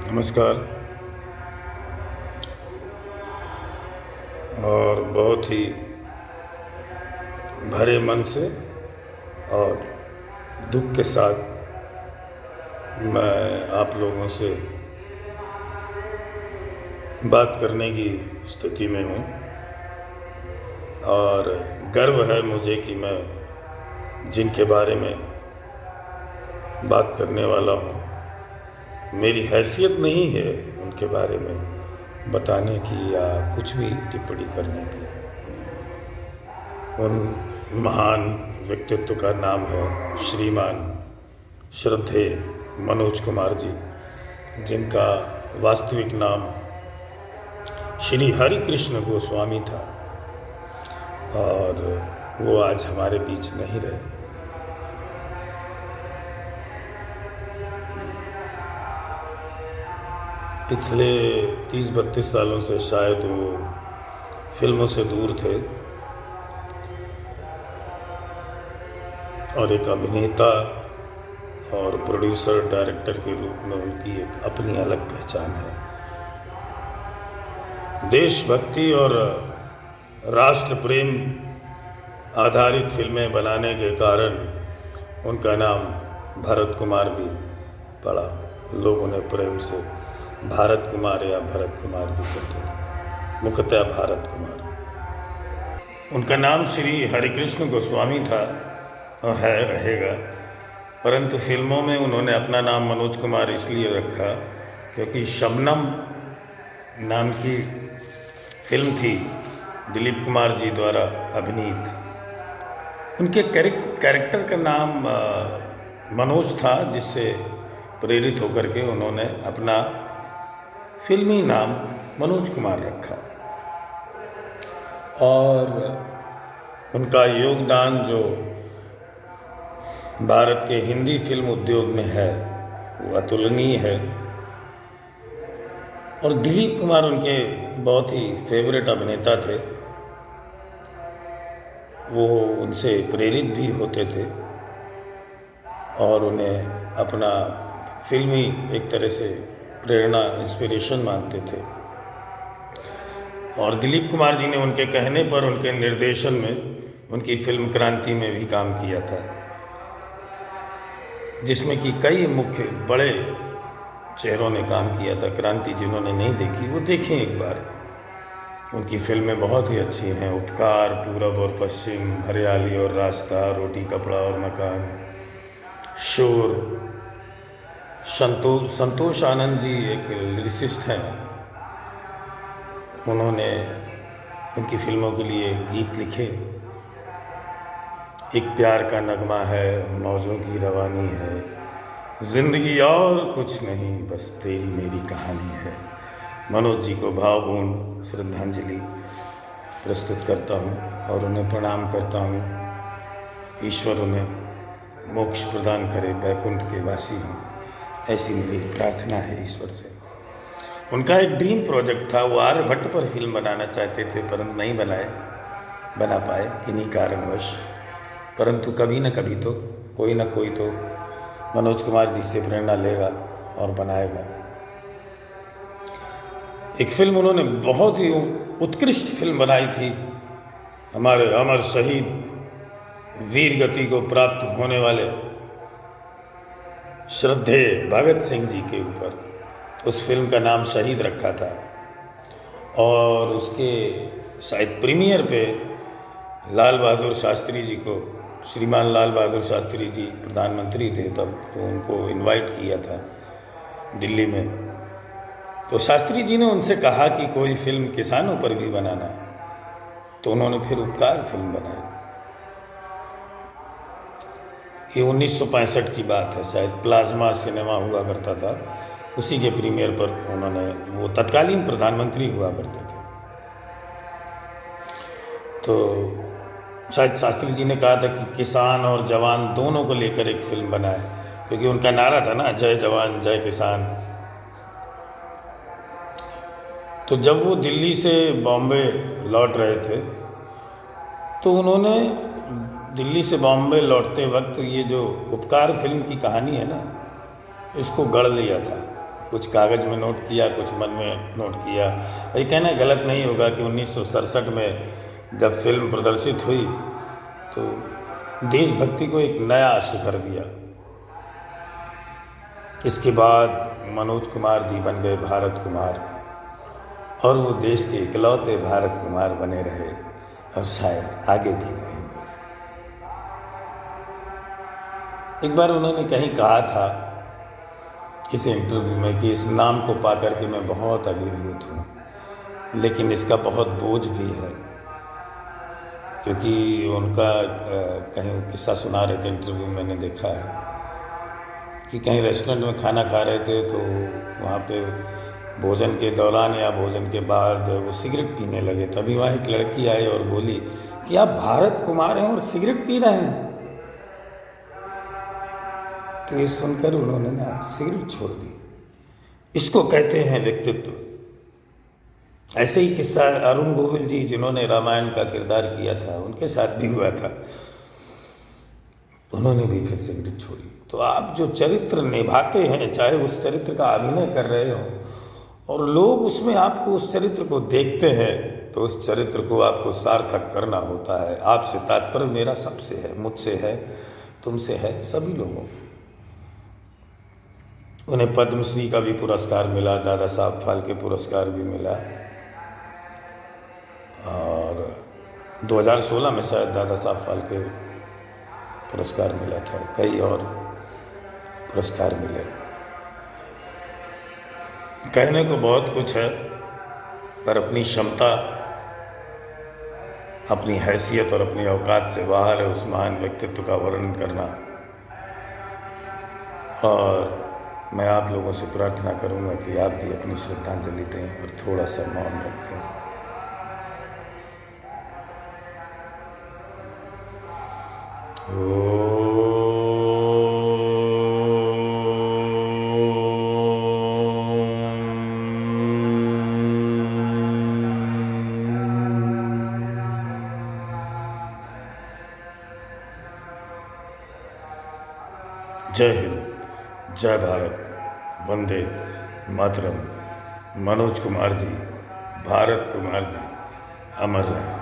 नमस्कार। और बहुत ही भरे मन से और दुख के साथ मैं आप लोगों से बात करने की स्थिति में हूँ और गर्व है मुझे कि मैं जिनके बारे में बात करने वाला हूँ, मेरी हैसियत नहीं है उनके बारे में बताने की या कुछ भी टिप्पणी करने की। उन महान व्यक्तित्व का नाम है श्रीमान श्रद्धेय मनोज कुमार जी, जिनका वास्तविक नाम श्री हरि कृष्ण गोस्वामी था और वो आज हमारे बीच नहीं रहे। पिछले 30-32 सालों से शायद वो फिल्मों से दूर थे और एक अभिनेता और प्रोड्यूसर डायरेक्टर के रूप में उनकी एक अपनी अलग पहचान है। देशभक्ति और राष्ट्र प्रेम आधारित फिल्में बनाने के कारण उनका नाम भरत कुमार भी पड़ा। लोग उन्हें प्रेम से भारत कुमार या भरत कुमार भी कहते थे, मुख्यतः भारत कुमार। उनका नाम श्री हरिकृष्ण गोस्वामी था और है रहेगा, परंतु फिल्मों में उन्होंने अपना नाम मनोज कुमार इसलिए रखा क्योंकि शबनम नाम की फिल्म थी दिलीप कुमार जी द्वारा अभिनीत। उनके कैरेक्टर का नाम मनोज था, जिससे प्रेरित होकर के उन्होंने अपना फिल्मी नाम मनोज कुमार रखा। और उनका योगदान जो भारत के हिंदी फिल्म उद्योग में है वो अतुलनीय है। और दिलीप कुमार उनके बहुत ही फेवरेट अभिनेता थे, वो उनसे प्रेरित भी होते थे और उन्हें अपना फिल्मी एक तरह से प्रेरणा इंस्पिरेशन मानते थे। और दिलीप कुमार जी ने उनके कहने पर उनके निर्देशन में उनकी फिल्म क्रांति में भी काम किया था, जिसमें कि कई मुख्य बड़े चेहरों ने काम किया था। क्रांति जिन्होंने नहीं देखी वो देखें एक बार, उनकी फिल्में बहुत ही अच्छी हैं। उपकार, पूरब और पश्चिम, हरियाली और रास्ता, रोटी कपड़ा और मकान, शोर। संतोष आनंद जी एक लिरिसिस्ट हैं, उन्होंने उनकी फिल्मों के लिए गीत लिखे। एक प्यार का नगमा है, मौजों की रवानी है, जिंदगी और कुछ नहीं बस तेरी मेरी कहानी है। मनोज जी को भावपूर्ण श्रद्धांजलि प्रस्तुत करता हूँ और उन्हें प्रणाम करता हूँ। ईश्वर उन्हें मोक्ष प्रदान करे, बैकुंठ के वासी हों, ऐसी मेरी प्रार्थना है ईश्वर से। उनका एक ड्रीम प्रोजेक्ट था, वो आर्यभट्ट पर फिल्म बनाना चाहते थे परंतु नहीं बना पाए किन्हीं कारणवश। परंतु कभी न कभी तो कोई ना कोई तो मनोज कुमार जी से प्रेरणा लेगा और बनाएगा। एक फिल्म उन्होंने बहुत ही उत्कृष्ट फिल्म बनाई थी, हमारे अमर शहीद वीर गति को प्राप्त होने वाले श्रद्धेय भगत सिंह जी के ऊपर। उस फिल्म का नाम शहीद रखा था और उसके शायद प्रीमियर पे लाल बहादुर शास्त्री जी को, श्रीमान लाल बहादुर शास्त्री जी प्रधानमंत्री थे तब, तो उनको इनवाइट किया था दिल्ली में। तो शास्त्री जी ने उनसे कहा कि कोई फिल्म किसानों पर भी बनाना, तो उन्होंने फिर उपकार फिल्म बनाई। ये 1965 की बात है, शायद प्लाज्मा सिनेमा हुआ करता था, उसी के प्रीमियर पर उन्होंने, वो तत्कालीन प्रधानमंत्री हुआ करते थे, तो शायद शास्त्री जी ने कहा था कि किसान और जवान दोनों को लेकर एक फिल्म बनाए, क्योंकि उनका नारा था ना, जय जवान जय किसान। तो जब वो दिल्ली से बॉम्बे लौट रहे थे तो उन्होंने दिल्ली से बॉम्बे लौटते वक्त ये जो उपकार फिल्म की कहानी है ना, इसको गढ़ लिया था कुछ कागज़ में नोट किया, कुछ मन में नोट किया। ये कहना गलत नहीं होगा कि 1967 में जब फिल्म प्रदर्शित हुई तो देशभक्ति को एक नया शिखर दिया। इसके बाद मनोज कुमार जी बन गए भारत कुमार, और वो देश के इकलौते भारत कुमार बने रहे और शायद आगे भी रहेंगे। एक बार उन्होंने कहीं कहा था किसी इंटरव्यू में कि इस नाम को पाकर के मैं बहुत अभिभूत हूँ, लेकिन इसका बहुत बोझ भी है, क्योंकि उनका कहीं किस्सा सुना रहे थे इंटरव्यू में, मैंने देखा है कि कहीं रेस्टोरेंट में खाना खा रहे थे तो वहाँ पे भोजन के दौरान या भोजन के बाद वो सिगरेट पीने लगे। तभी वहाँ एक लड़की आई और बोली कि आप भारत कुमार हैं और सिगरेट पी रहे हैं। तो ये सुनकर उन्होंने ना सिगरेट छोड़ दी। इसको कहते हैं व्यक्तित्व। ऐसे ही किस्सा अरुण गोविल जी, जिन्होंने रामायण का किरदार किया था, उनके साथ भी हुआ था। उन्होंने भी फिर सिगरेट छोड़ी। तो आप जो चरित्र निभाते हैं, चाहे उस चरित्र का अभिनय कर रहे हो और लोग उसमें आपको उस चरित्र को देखते हैं, तो उस चरित्र को आपको सार्थक करना होता है। आपसे तात्पर्य मेरा सबसे है, मुझसे है, तुमसे है, सभी लोगों को। उन्हें पद्मश्री का भी पुरस्कार मिला, दादा साहब फाल्के पुरस्कार भी मिला, और 2016 में शायद दादा साहब फाल्के पुरस्कार मिला था। कई और पुरस्कार मिले। कहने को बहुत कुछ है, पर अपनी क्षमता, अपनी हैसियत और अपनी औकात से बाहर है उस महान व्यक्तित्व का वर्णन करना। और मैं आप लोगों से प्रार्थना करूंगा कि आप भी अपनी श्रद्धांजलि दें और थोड़ा सा मौन रखें। जय हिंद, जय भारत, वंदे मातरम। मनोज कुमार जी, भारत कुमार जी अमर रहे।